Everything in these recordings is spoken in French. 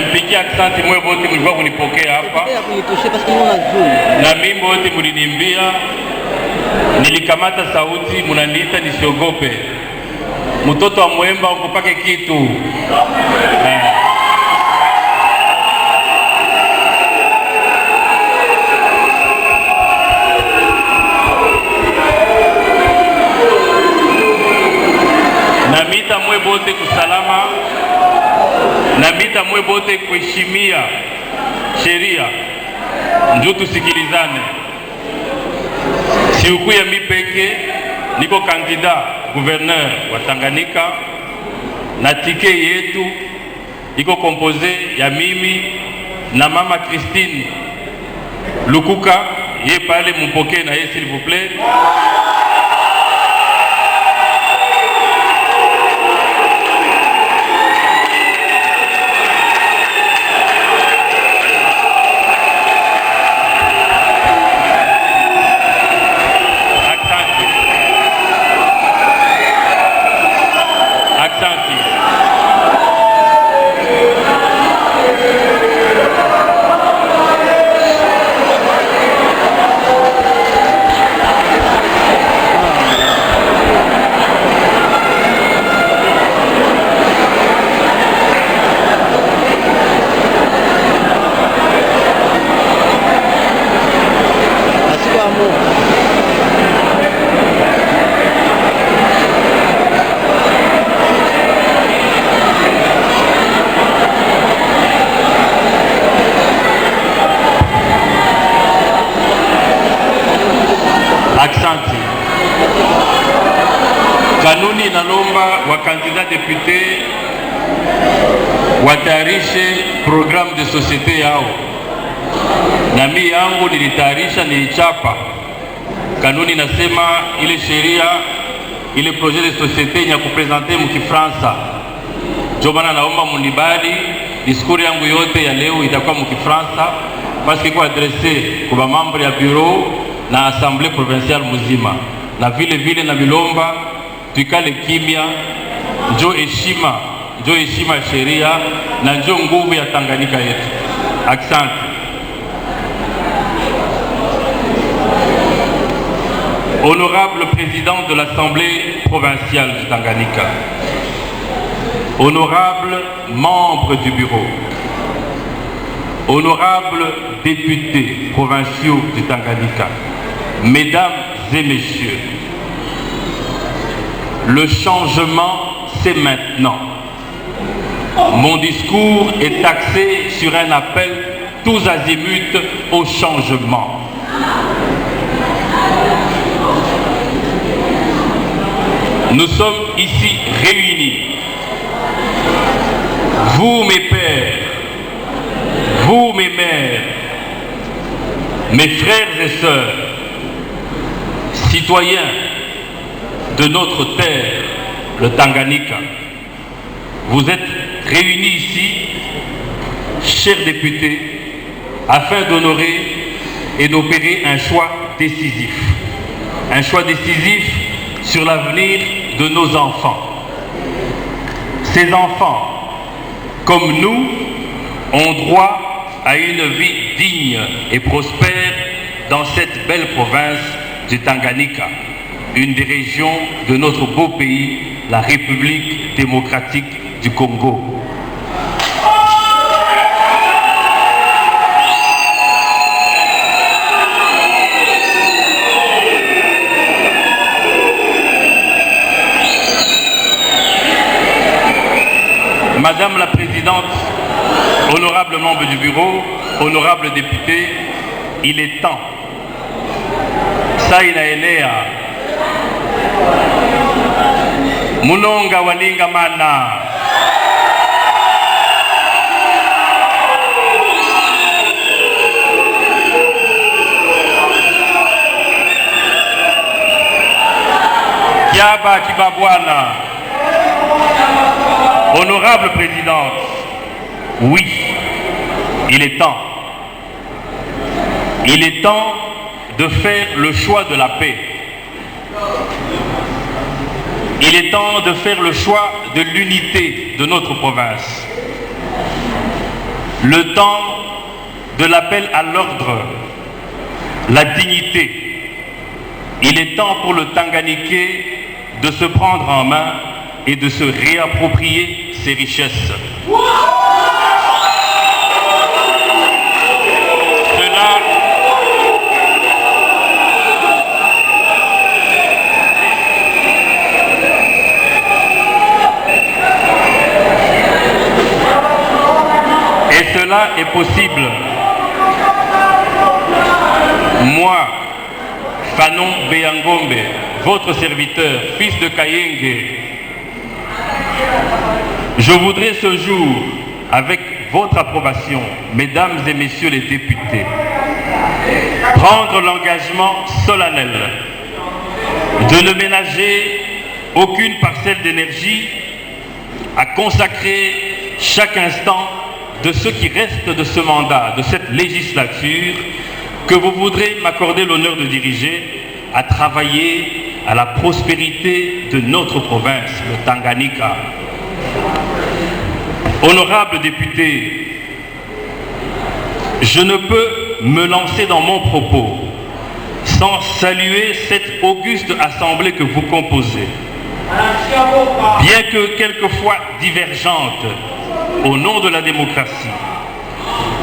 Nampigia asante mwe wote mlikuwa kunipokea hapa. Na mimi wote mliniambia, nilikamata sauti, mnaniita nisiogope. Mtoto wa Mwemba ukupake kitu. Namita mwe bote kusalama, namita mwe bote kuheshimia sheria, njoo tusikilizane. Siku ya mipeke niko kandida gouverneur wa Tanganyika, na tike yetu iko kompoze ya mimi na mama Christine Lukuka, ye pale mpokee na ye s'il vous plaît. Aksanti. Kanuni inalomba wa kandida député watayarishe programme de société yao. Na mimi yangu nilitayarisha, nilichapa. Kanuni nasema ile sheria, ile projet de société ya kupresenter mkifransa. Jobana naomba munibali, diskuri yangu yote ya leo itakuwa mkifransa parce que kwa adressé kwa membre ya bureau na assemblée provinciale muzima, na vile vile na bilomba tuikale kimya, njo heshima sheria na njo nguvu ya Tanganyika yetu. Asante. Honorable président de l'Assemblée provinciale du Tanganyika, honorable membre du bureau, honorables députés provinciaux du Tanganyika, mesdames et messieurs, le changement, c'est maintenant. Mon discours est axé sur un appel tous azimuts au changement. Nous sommes ici réunis, vous mes pères, vous mes mères, mes frères et sœurs, citoyens de notre terre, le Tanganyika, vous êtes réunis ici, chers députés, afin d'honorer et d'opérer un choix décisif. Un choix décisif sur l'avenir de nos enfants. Ces enfants, comme nous, ont droit à une vie digne et prospère dans cette belle province du Tanganyika, une des régions de notre beau pays, la République démocratique du Congo. Madame la Présidente, honorable membre du bureau, honorable député, il est temps. Ça inaenea. Munonga walinga mana. Kiaba kibabwana. Honorable Présidente, oui, il est temps. Il est temps de faire le choix de la paix. Il est temps de faire le choix de l'unité de notre province. le temps de l'appel à l'ordre, la dignité. Il est temps pour le Tanganiké de se prendre en main et de se réapproprier ses richesses. Et cela est possible. Moi, Fanon Beyangombe, votre serviteur, fils de Kayenge, je voudrais ce jour, avec votre approbation, mesdames et messieurs les députés, prendre l'engagement solennel de ne ménager aucune parcelle d'énergie à consacrer chaque instant de ce qui reste de ce mandat, de cette législature, que vous voudrez m'accorder l'honneur de diriger, à travailler à la prospérité de notre province, le Tanganyika. Honorables députés, je ne peux me lancer dans mon propos sans saluer cette auguste assemblée que vous composez. Bien que quelquefois divergente au nom de la démocratie,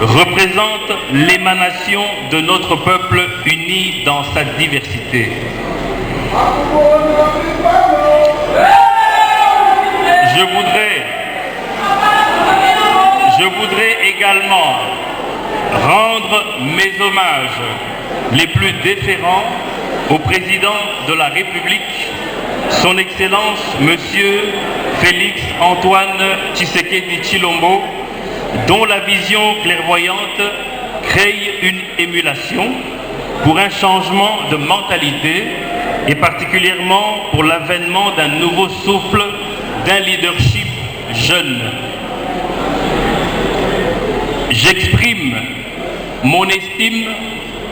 représente l'émanation de notre peuple uni dans sa diversité. Je voudrais également rendre mes hommages les plus déférents au président de la République, son Excellence Monsieur Félix Antoine Tshisekedi Tshilombo, dont la vision clairvoyante crée une émulation pour un changement de mentalité et particulièrement pour l'avènement d'un nouveau souffle, d'un leadership jeune. J'exprime mon estime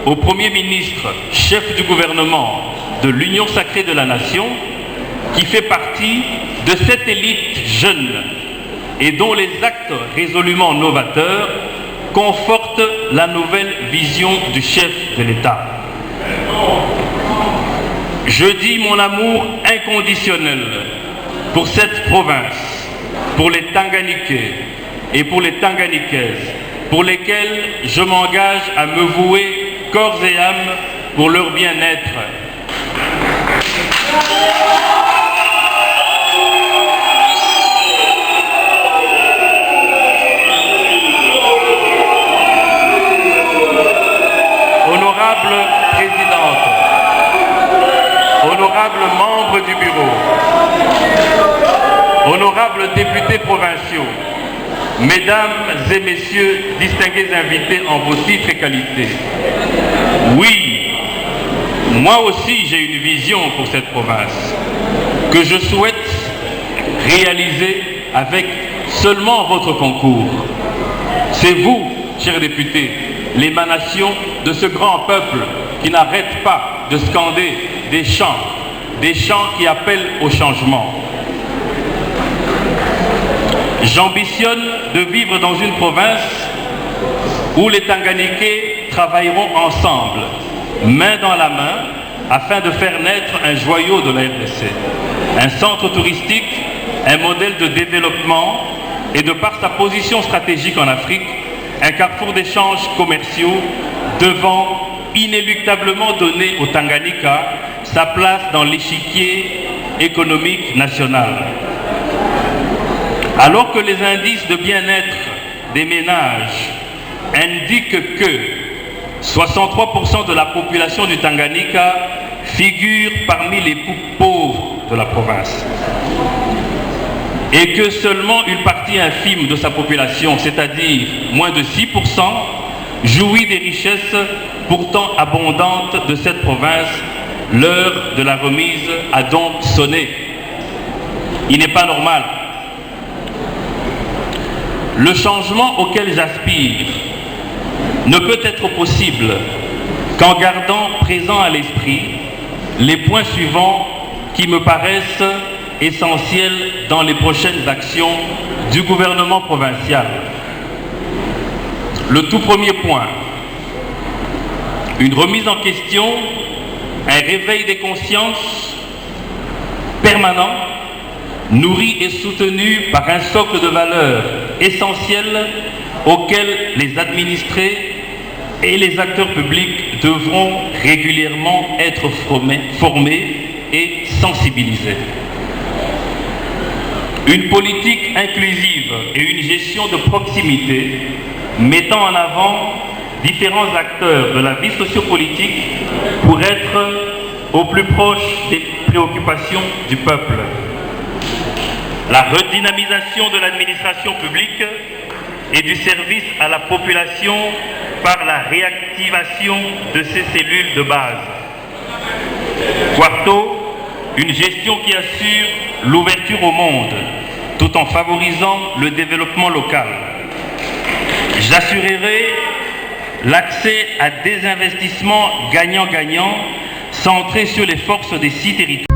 au Premier ministre, chef du gouvernement de l'Union sacrée de la nation, qui fait partie de cette élite jeune et dont les actes résolument novateurs confortent la nouvelle vision du chef de l'État. Je dis mon amour inconditionnel pour cette province, pour les Tanganiquais et pour les Tanganiquaises, pour lesquels je m'engage à me vouer corps et âme pour leur bien-être. Honorable présidente, honorables membres du bureau, honorables députés provinciaux, mesdames et messieurs distingués invités en vos titres et qualités, oui, moi aussi j'ai une vision pour cette province que je souhaite réaliser avec seulement votre concours. C'est vous, chers députés, l'émanation de ce grand peuple qui n'arrête pas de scander des chants qui appellent au changement. J'ambitionne de vivre dans une province où les Tanganiquais travailleront ensemble, main dans la main, afin de faire naître un joyau de la RDC, un centre touristique, un modèle de développement et de par sa position stratégique en Afrique, un carrefour d'échanges commerciaux devant inéluctablement donner au Tanganyika sa place dans l'échiquier économique national. Alors que les indices de bien-être des ménages indiquent que 63% de la population du Tanganyika figure parmi les plus pauvres de la province, et que seulement une partie infime de sa population, c'est-à-dire moins de 6%, jouit des richesses pourtant abondantes de cette province, l'heure de la remise a donc sonné. Il n'est pas normal. Le changement auquel j'aspire ne peut être possible qu'en gardant présent à l'esprit les points suivants qui me paraissent essentiels dans les prochaines actions du gouvernement provincial. Le tout premier point, une remise en question, un réveil des consciences permanent, nourri et soutenu par un socle de valeurs essentielles auxquelles les administrés et les acteurs publics devront régulièrement être formés et sensibilisés. Une politique inclusive et une gestion de proximité mettant en avant différents acteurs de la vie sociopolitique pour être au plus proche des préoccupations du peuple. La redynamisation de l'administration publique et du service à la population par la réactivation de ses cellules de base. Quarto, une gestion qui assure l'ouverture au monde, tout en favorisant le développement local. J'assurerai l'accès à des investissements gagnant-gagnant centrés sur les forces des 6 territoires.